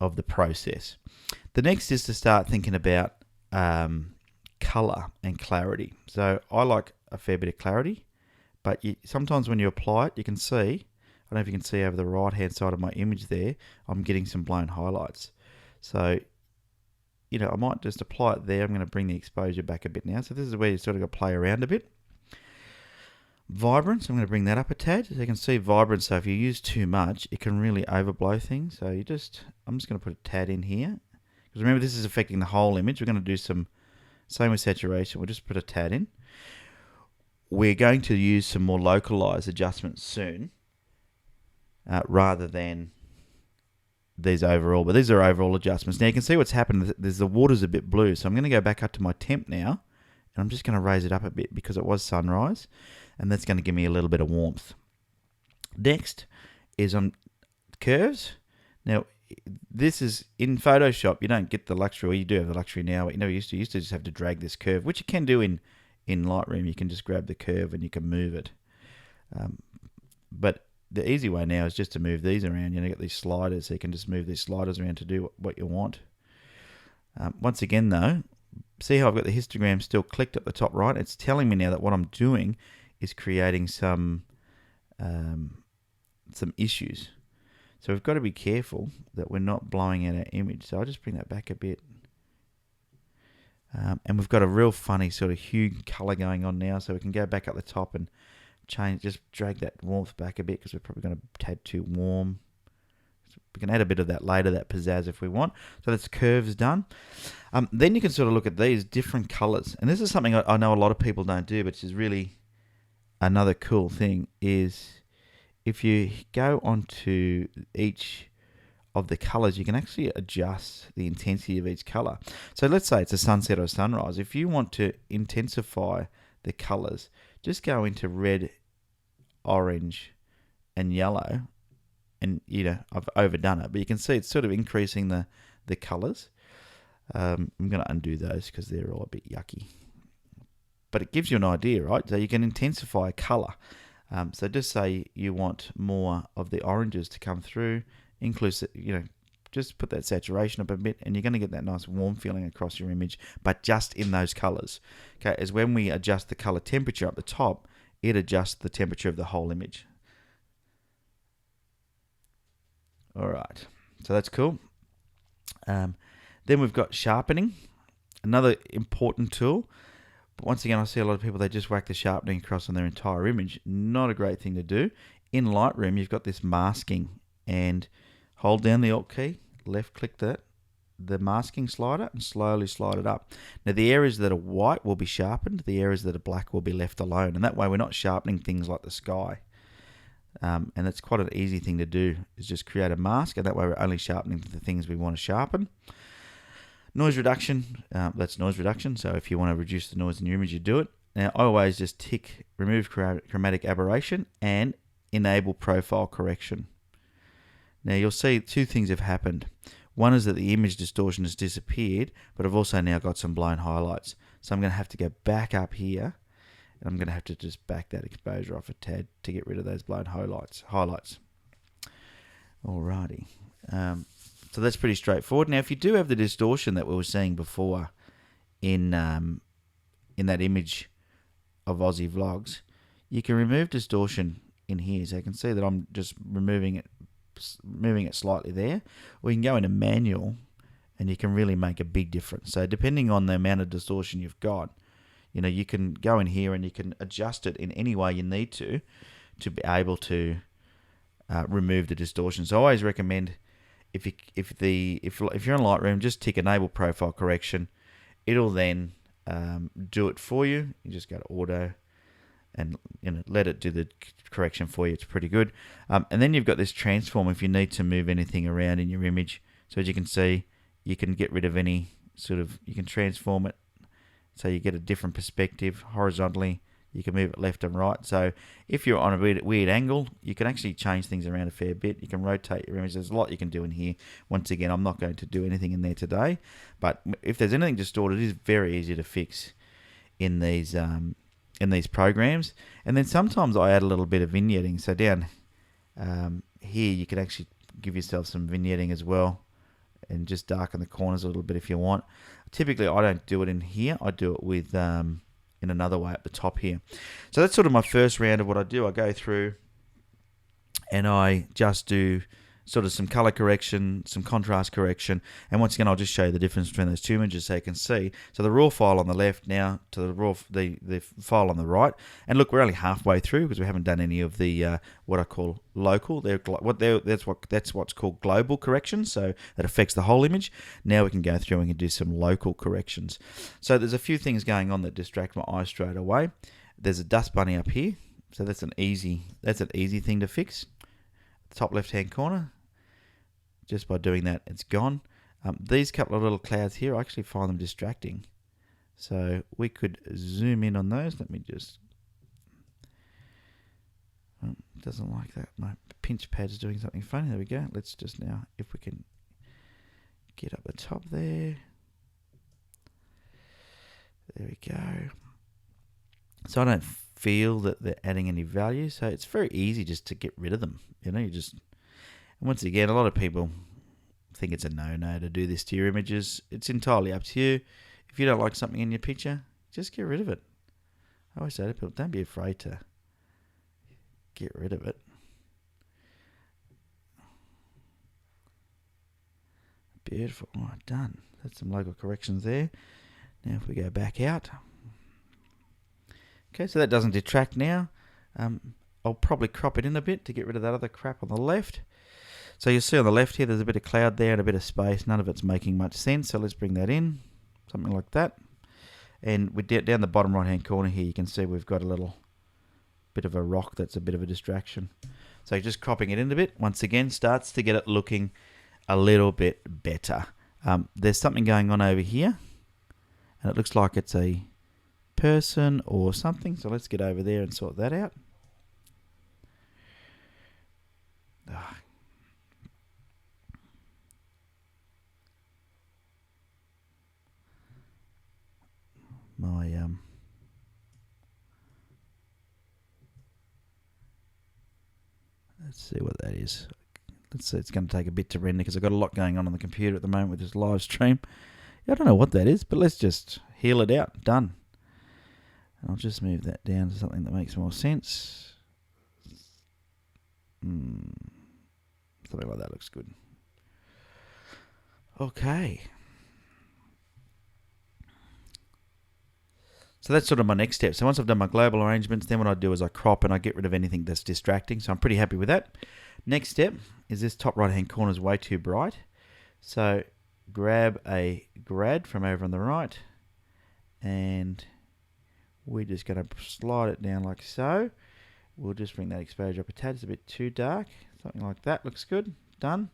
of the process. The next is to start thinking about color and clarity. So I like a fair bit of clarity, but sometimes when you apply it, you can see, I don't know if you can see over the right hand side of my image there, I'm getting some blown highlights. So, I might just apply it there. I'm going to bring the exposure back a bit now. So this is where you sort of got to play around a bit. Vibrance, I'm going to bring that up a tad. So you can see vibrance, so if you use too much, it can really overblow things. So I'm just going to put a tad in here. Because remember, this is affecting the whole image. We're going to do same with saturation. We'll just put a tad in. We're going to use some more localized adjustments soon, rather than these overall. But these are overall adjustments. Now you can see what's happened. There's the water's a bit blue. So I'm going to go back up to my temp now. And I'm just going to raise it up a bit because it was sunrise. And that's going to give me a little bit of warmth. Next is on curves. Now, this is in Photoshop. You don't get the luxury, or you do have the luxury now. But you used to just have to drag this curve, which you can do in Lightroom. You can just grab the curve and you can move it. But the easy way now is just to move these around. You get these sliders, so you can just move these sliders around to do what you want. Once again, though, see how I've got the histogram still clicked at the top right? It's telling me now that what I'm doing is creating some issues. So we've got to be careful that we're not blowing out our image. So I'll just bring that back a bit. And we've got a real funny sort of hue color going on now. So we can go back up the top and just drag that warmth back a bit because we're probably going to tad too warm. We can add a bit of that later, that pizzazz if we want. So that's curves done. Then you can sort of look at these different colors. And this is something I know a lot of people don't do, but is really another cool thing is if you go onto each of the colors, you can actually adjust the intensity of each color. So let's say it's a sunset or sunrise. If you want to intensify the colors, just go into red, orange, and yellow. And, I've overdone it, but you can see it's sort of increasing the colors. I'm going to undo those because they're all a bit yucky. But it gives you an idea, right? So you can intensify a colour. So just say you want more of the oranges to come through, inclusive, just put that saturation up a bit, and you're going to get that nice warm feeling across your image, but just in those colours. Okay, as when we adjust the colour temperature up the top, it adjusts the temperature of the whole image. All right, so that's cool. Then we've got sharpening, another important tool. But once again, I see a lot of people, they just whack the sharpening across on their entire image. Not a great thing to do. In Lightroom, you've got this masking, and hold down the Alt key, left click the masking slider, and slowly slide it up. Now the areas that are white will be sharpened, the areas that are black will be left alone, and that way we're not sharpening things like the sky. And that's quite an easy thing to do, is just create a mask, and that way we're only sharpening the things we want to sharpen. Noise reduction, that's noise reduction, so if you want to reduce the noise in your image, you do it. Now I always just tick remove chromatic aberration and enable profile correction. Now you'll see two things have happened. One is that the image distortion has disappeared, but I've also now got some blown highlights. So I'm going to have to go back up here, and I'm going to have to just back that exposure off a tad to get rid of those blown highlights. Alrighty. So that's pretty straightforward. Now, if you do have the distortion that we were seeing before in that image of Aussie Vlogs, you can remove distortion in here. So you can see that I'm just moving it slightly there. Or you can go into manual, and you can really make a big difference. So depending on the amount of distortion you've got, you can go in here and you can adjust it in any way you need to be able to remove the distortion. So I always recommend, if you're in Lightroom, just tick enable profile correction. It'll then do it for you. You just go to auto and let it do the correction for you. It's pretty good. And then you've got this transform if you need to move anything around in your image. So as you can see, you can get rid of any you can transform it so you get a different perspective horizontally. You can move it left and right. So if you're on a weird angle, you can actually change things around a fair bit. You can rotate your image. There's a lot you can do in here. Once again, I'm not going to do anything in there today. But if there's anything distorted, it is very easy to fix in these programs. And then sometimes I add a little bit of vignetting. So down here, you can actually give yourself some vignetting as well, and just darken the corners a little bit if you want. Typically, I don't do it in here. I do it with in another way up the top here. So that's sort of my first round of what I do. I go through and I just do sort of some color correction, some contrast correction, and once again I'll just show you the difference between those two images so you can see. So the raw file on the left now to the file on the right, and look, we're only halfway through because we haven't done any of the what I call local. That's what's called global correction, so that affects the whole image. Now we can go through and we can do some local corrections. So there's a few things going on that distract my eye straight away. There's a dust bunny up here, so that's an easy thing to fix. Top left hand corner. Just by doing that, it's gone. These couple of little clouds here, I actually find them distracting. So we could zoom in on those. Let me just... doesn't like that. My pinch pad's doing something funny. There we go. Let's just now, if we can get up the top there. There we go. So I don't feel that they're adding any value. So it's very easy just to get rid of them. You just... And once again, a lot of people think it's a no-no to do this to your images. It's entirely up to you. If you don't like something in your picture, just get rid of it. I always say to people, don't be afraid to get rid of it. Beautiful. All right, done. That's some local corrections there. Now if we go back out. Okay, so that doesn't detract now. I'll probably crop it in a bit to get rid of that other crap on the left. So you'll see on the left here, there's a bit of cloud there and a bit of space. None of it's making much sense, so let's bring that in, something like that. And we down the bottom right-hand corner here, you can see we've got a little bit of a rock that's a bit of a distraction. So just cropping it in a bit, once again, starts to get it looking a little bit better. There's something going on over here, and it looks like it's a person or something. So let's get over there and sort that out. my let's see what that is. Let's see, it's going to take a bit to render because I've got a lot going on the computer at the moment with this live stream. I don't know what that is, but let's just heal it out. Done. And I'll just move that down to something that makes more sense. Something like that looks good. Okay. So that's sort of my next step. So once I've done my global arrangements, then what I do is I crop and I get rid of anything that's distracting. So I'm pretty happy with that. Next step is this top right hand corner is way too bright. So grab a grad from over on the right and we're just going to slide it down like so. We'll just bring that exposure up a tad. It's a bit too dark. Something like that looks good. Done.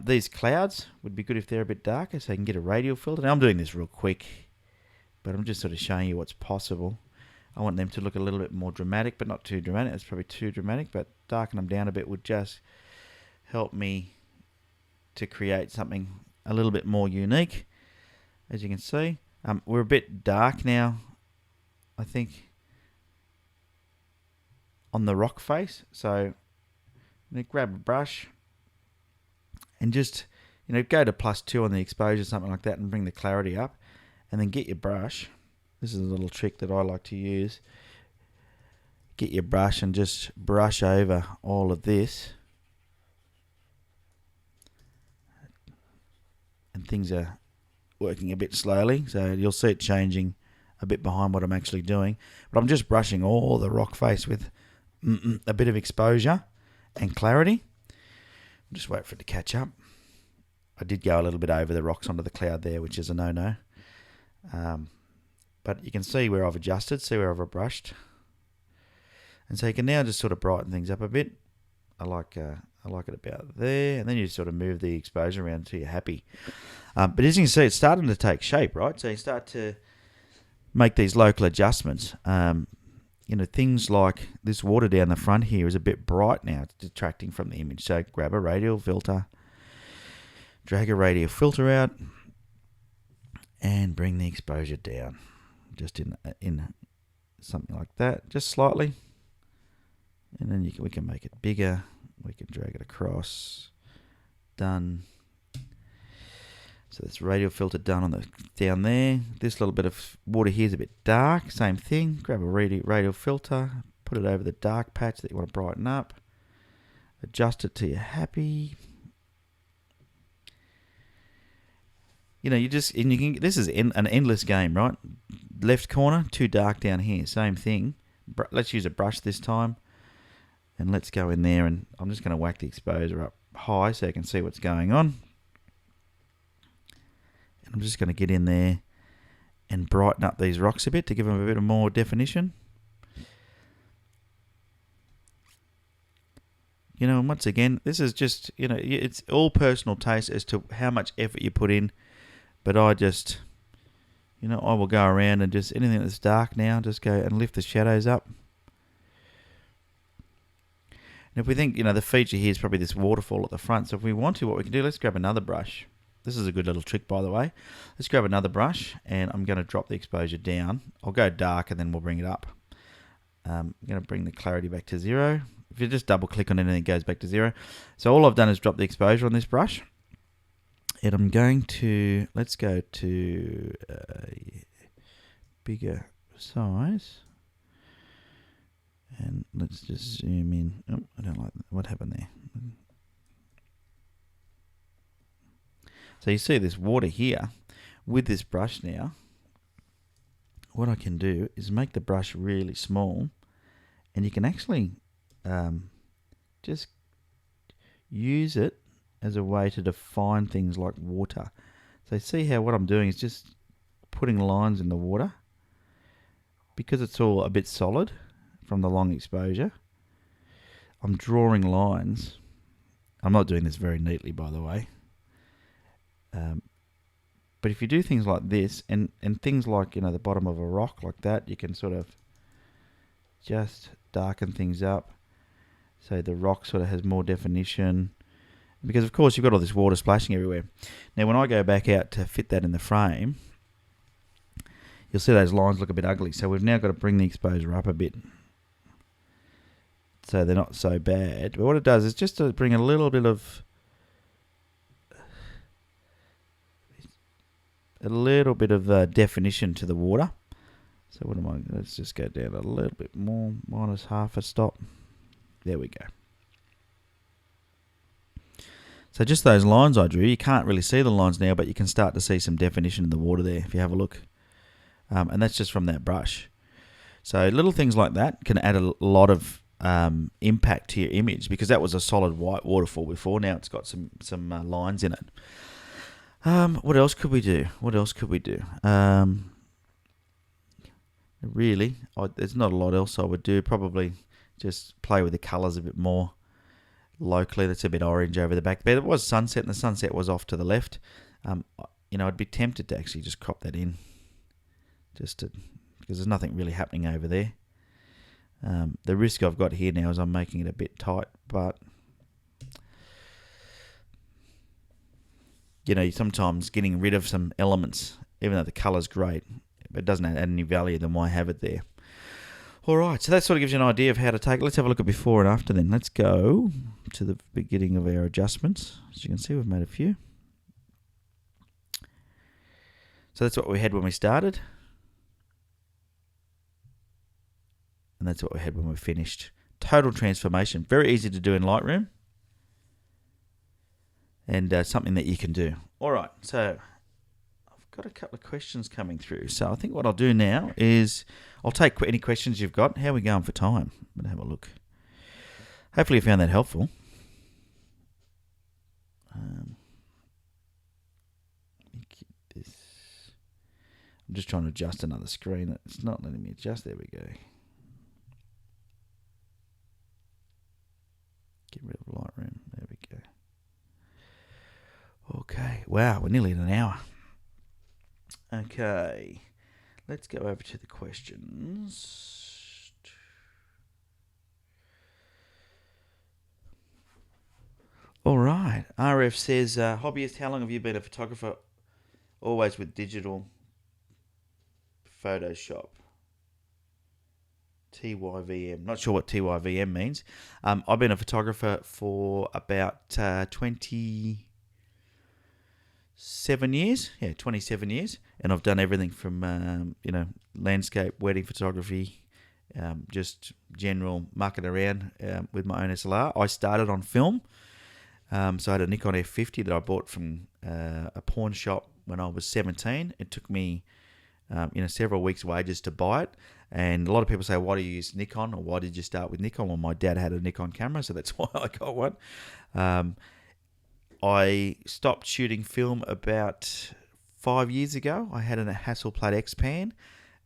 These clouds would be good if they're a bit darker so you can get a radial filter. Now I'm doing this real quick, but I'm just sort of showing you what's possible. I want them to look a little bit more dramatic, but not too dramatic. That's probably too dramatic, but darken them down a bit would just help me to create something a little bit more unique. As you can see, we're a bit dark now, I think, on the rock face. So I'm going to grab a brush and just, go to +2 on the exposure, something like that, and bring the clarity up. And then get your brush. This is a little trick that I like to use. Get your brush and just brush over all of this. And things are working a bit slowly, so you'll see it changing a bit behind what I'm actually doing. But I'm just brushing all the rock face with a bit of exposure and clarity. Just wait for it to catch up. I did go a little bit over the rocks onto the cloud there, which is a no-no. But you can see where I've adjusted, see where I've brushed. And so you can now just sort of brighten things up a bit. I like it about there. And then you sort of move the exposure around until you're happy. But as you can see, it's starting to take shape, right? So you start to make these local adjustments. Things like this water down the front here is a bit bright now. It's detracting from the image. So grab a radial filter, drag a radial filter out, and bring the exposure down. Just in something like that, just slightly. And then we can make it bigger. We can drag it across. Done. So this radial filter done down there. This little bit of water here is a bit dark. Same thing. Grab a radial filter. Put it over the dark patch that you want to brighten up. Adjust it till you're happy. This is an endless game, right? Left corner, too dark down here. Same thing. Let's use a brush this time. And let's go in there and I'm just going to whack the exposure up high so you can see what's going on. And I'm just going to get in there and brighten up these rocks a bit to give them a bit of more definition. And once again, this is just, it's all personal taste as to how much effort you put in. But I just, I will go around and just anything that's dark now, just go and lift the shadows up. And if we think, the feature here is probably this waterfall at the front. So if we want to, what we can do, let's grab another brush. This is a good little trick, by the way. Let's grab another brush and I'm going to drop the exposure down. I'll go dark and then we'll bring it up. I'm going to bring the clarity back to 0. If you just double click on anything, it goes back to 0. So all I've done is drop the exposure on this brush. And I'm going to, let's go to a bigger size. And let's just zoom in. Oh, I don't like that. What happened there? So you see this water here. With this brush now, what I can do is make the brush really small. And you can actually just use it as a way to define things like water. So see how what I'm doing is just putting lines in the water. Because it's all a bit solid from the long exposure, I'm drawing lines. I'm not doing this very neatly, by the way. But if you do things like this, and things like, the bottom of a rock like that, you can sort of just darken things up. So the rock sort of has more definition. Because, of course, you've got all this water splashing everywhere. Now, when I go back out to fit that in the frame, you'll see those lines look a bit ugly. So we've now got to bring the exposure up a bit so they're not so bad. But what it does is just to bring a little bit of definition to the water. So what am I? Let's just go down a little bit more, minus half a stop. There we go. So just those lines I drew, you can't really see the lines now, but you can start to see some definition in the water there if you have a look. And that's just from that brush. So little things like that can add a lot of impact to your image, because that was a solid white waterfall before. Now it's got some lines in it. What else could we do? Really, there's not a lot else I would do. Probably just play with the colours a bit more locally. That's a bit orange over the back. But it was sunset, and the sunset was off to the left. I'd be tempted to actually just crop that in, because there's nothing really happening over there. The risk I've got here now is I'm making it a bit tight, but sometimes getting rid of some elements, even though the colour's great, it doesn't add any value, then why have it there? All right, so that sort of gives you an idea of how to take it. Let's have a look at before and after then. Let's go to the beginning of our adjustments. As you can see, we've made a few. So that's what we had when we started. And that's what we had when we finished. Total transformation. Very easy to do in Lightroom. And something that you can do. All right, so I've got a couple of questions coming through. So I think what I'll do now is I'll take any questions you've got. How are we going for time? I'm going to have a look. Hopefully you found that helpful. Let me keep this. I'm just trying to adjust another screen. It's not letting me adjust. There we go. Get rid of Lightroom. There we go. Okay, wow, we're nearly at an hour. Okay, let's go over to the questions. All right, RF says, hobbyist, how long have you been a photographer? Always with digital Photoshop. TYVM. Not sure what TYVM means. I've been a photographer for about 27 years. Yeah, 27 years. And I've done everything from, landscape, wedding photography, just general mucking around with my own SLR. I started on film. So I had a Nikon F50 that I bought from a pawn shop when I was 17. It took me several weeks' wages to buy it. And a lot of people say, why do you use Nikon, or why did you start with Nikon? Well, my dad had a Nikon camera, so that's why I got one. I stopped shooting film about 5 years ago. I had a Hasselblad X-Pan,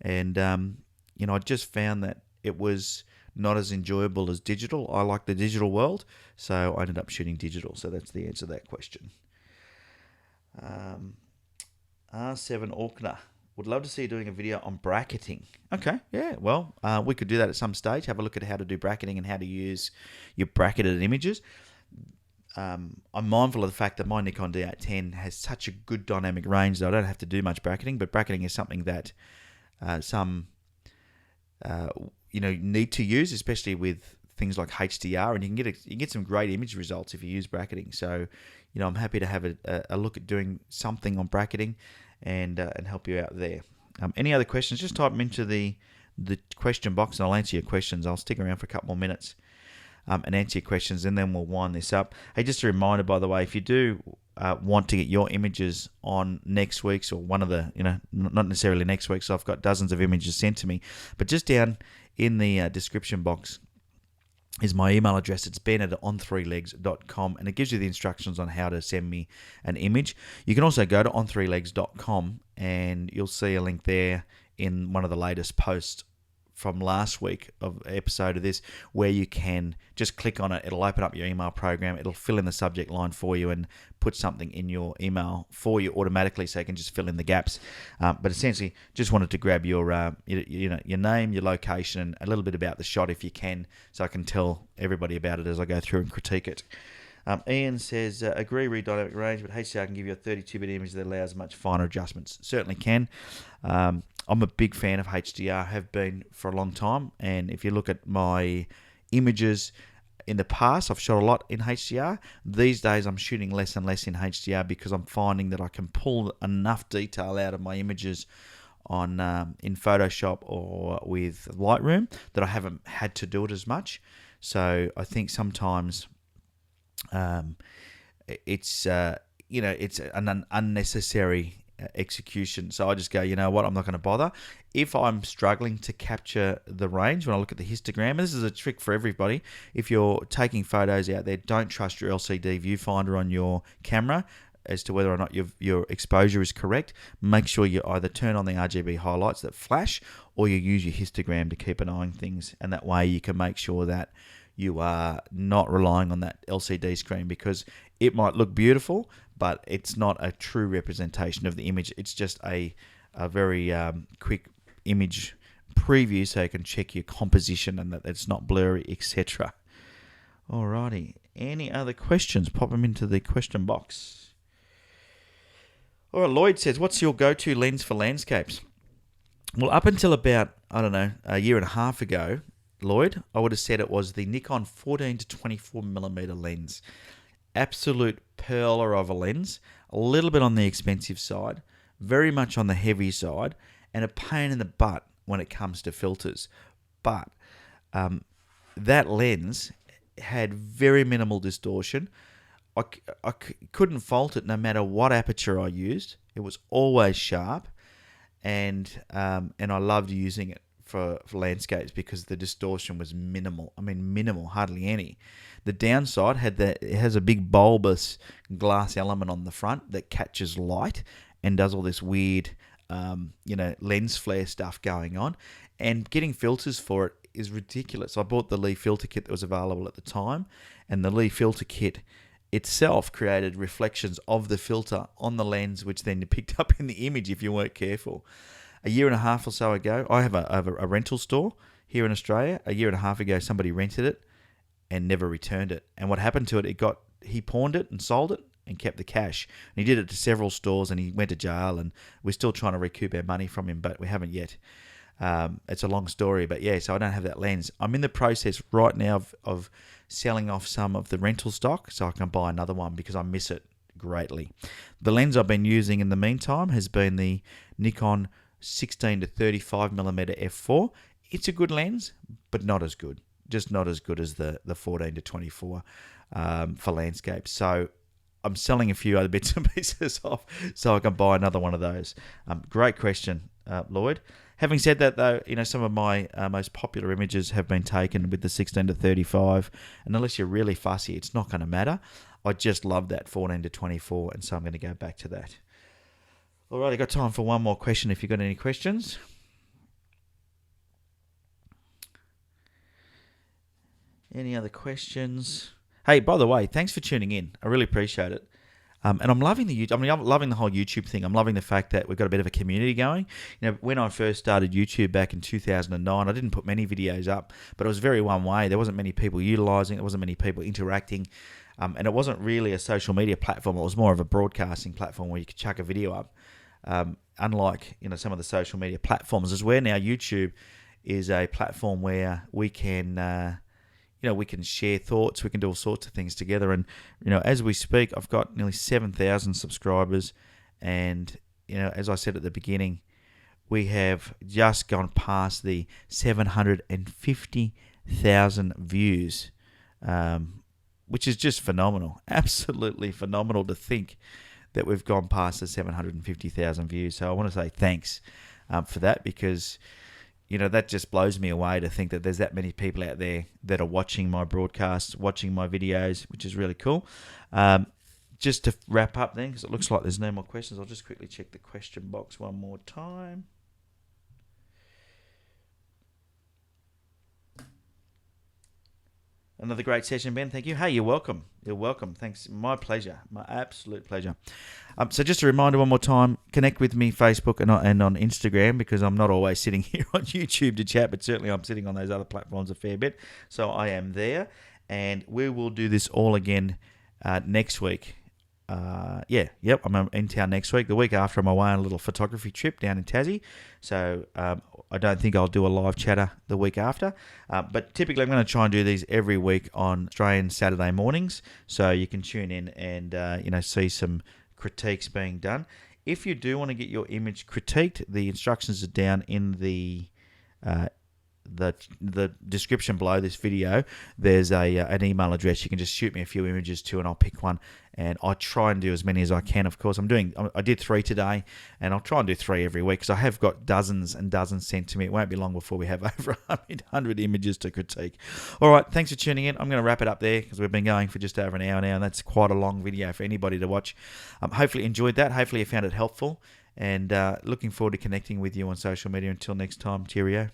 and I just found that it was not as enjoyable as digital. I like the digital world, so I ended up shooting digital. So that's the answer to that question. R7 Orkner. Would love to see you doing a video on bracketing. Okay, yeah, well, we could do that at some stage. Have a look at how to do bracketing and how to use your bracketed images. I'm mindful of the fact that my Nikon D810 has such a good dynamic range that I don't have to do much bracketing, but bracketing is something that some need to use, especially with things like HDR, and you can get some great image results if you use bracketing. So, I'm happy to have a look at doing something on bracketing and help you out there. Any other questions? Just type them into the question box, and I'll answer your questions. I'll stick around for a couple more minutes and answer your questions, and then we'll wind this up. Hey, just a reminder, by the way, if you do want to get your images on next week's, or one of the, not necessarily next week's, so I've got dozens of images sent to me, but just down in the description box is my email address. It's ben@on3legs.com, and it gives you the instructions on how to send me an image. You can also go to on3legs.com, and you'll see a link there in one of the latest posts from last week of episode of this, where you can just click on it. It'll open up your email program. It'll fill in the subject line for you and put something in your email for you automatically, so you can just fill in the gaps. But essentially, just wanted to grab your name, your location, and a little bit about the shot if you can, so I can tell everybody about it as I go through and critique it. Ian says, agree, read dynamic range, but HDR can give you a 32-bit image that allows much finer adjustments. Certainly can. I'm a big fan of HDR, have been for a long time. And if you look at my images in the past, I've shot a lot in HDR. These days, I'm shooting less and less in HDR because I'm finding that I can pull enough detail out of my images on in Photoshop or with Lightroom that I haven't had to do it as much. So I think sometimes it's it's an unnecessary execution. So I just go, you know what, I'm not going to bother. If I'm struggling to capture the range, when I look at the histogram, and this is a trick for everybody, if you're taking photos out there, don't trust your LCD viewfinder on your camera as to whether or not your exposure is correct. Make sure you either turn on the RGB highlights that flash, or you use your histogram to keep an eye on things, and that way you can make sure that you are not relying on that LCD screen, because it might look beautiful, but it's not a true representation of the image. It's just a very quick image preview so you can check your composition and that it's not blurry, etc. Alrighty, any other questions? Pop them into the question box. All right, Lloyd says, what's your go-to lens for landscapes? Well, up until about, I don't know, a year and a half ago, Lloyd, I would have said it was the Nikon 14 to 24 millimeter lens. Absolute pearler of a lens, a little bit on the expensive side, very much on the heavy side, and a pain in the butt when it comes to filters. But that lens had very minimal distortion. I couldn't fault it no matter what aperture I used. It was always sharp, and I loved using it for landscapes because the distortion was minimal. I mean, minimal, hardly any. The downside it has a big bulbous glass element on the front that catches light and does all this weird, lens flare stuff going on. And getting filters for it is ridiculous. I bought the Lee filter kit that was available at the time, and the Lee filter kit itself created reflections of the filter on the lens, which then you picked up in the image if you weren't careful. A year and a half or so ago, I have a rental store here in Australia. A year and a half ago, somebody rented it and never returned it. And what happened to it, he pawned it and sold it and kept the cash. And he did it to several stores, and he went to jail, and we're still trying to recoup our money from him, but we haven't yet. It's a long story, but yeah, so I don't have that lens. I'm in the process right now of selling off some of the rental stock so I can buy another one because I miss it greatly. The lens I've been using in the meantime has been the Nikon 16 to 35 millimeter f4. It's a good lens, but not as good. Just not as good as the 14 to 24 for landscapes. So I'm selling a few other bits and pieces off so I can buy another one of those. Great question, Lloyd. Having said that, though, some of my most popular images have been taken with the 16 to 35, and unless you're really fussy, it's not going to matter. I just love that 14 to 24, and so I'm going to go back to that. All right, I've got time for one more question if you've got any questions. Any other questions? Hey, by the way, thanks for tuning in. I really appreciate it. And I'm loving I'm loving the whole YouTube thing. I'm loving the fact that we've got a bit of a community going. When I first started YouTube back in 2009, I didn't put many videos up, but it was very one way. There wasn't many people utilizing it. There wasn't many people interacting. And it wasn't really a social media platform. It was more of a broadcasting platform where you could chuck a video up. Unlike some of the social media platforms, as where now YouTube is a platform where we can we can share thoughts, we can do all sorts of things together. And as we speak, I've got nearly 7,000 subscribers, and as I said at the beginning, we have just gone past the 750,000 views, which is just phenomenal. Absolutely phenomenal to think that we've gone past the 750,000 views. So I want to say thanks for that, because that just blows me away to think that there's that many people out there that are watching my broadcasts, watching my videos, which is really cool. Just to wrap up then, because it looks like there's no more questions, I'll just quickly check the question box one more time. Another great session, Ben. Thank you. Hey, you're welcome. You're welcome. Thanks. My pleasure. My absolute pleasure. So just a reminder one more time, connect with me Facebook and on Instagram, because I'm not always sitting here on YouTube to chat, but certainly I'm sitting on those other platforms a fair bit. So I am there, and we will do this all again next week. I'm in town next week. The week after, I'm away on a little photography trip down in Tassie. So I don't think I'll do a live chatter the week after. But typically, I'm going to try and do these every week on Australian Saturday mornings. So you can tune in and see some critiques being done. If you do want to get your image critiqued, the instructions are down in the description below this video. There's an email address. You can just shoot me a few images to, and I'll pick one. And I try and do as many as I can. Of course, I did 3 today, and I'll try and do 3 every week because I have got dozens and dozens sent to me. It won't be long before we have over 100 images to critique. All right, thanks for tuning in. I'm going to wrap it up there because we've been going for just over an hour now, and that's quite a long video for anybody to watch. Hopefully you enjoyed that. Hopefully you found it helpful, and looking forward to connecting with you on social media. Until next time, cheerio.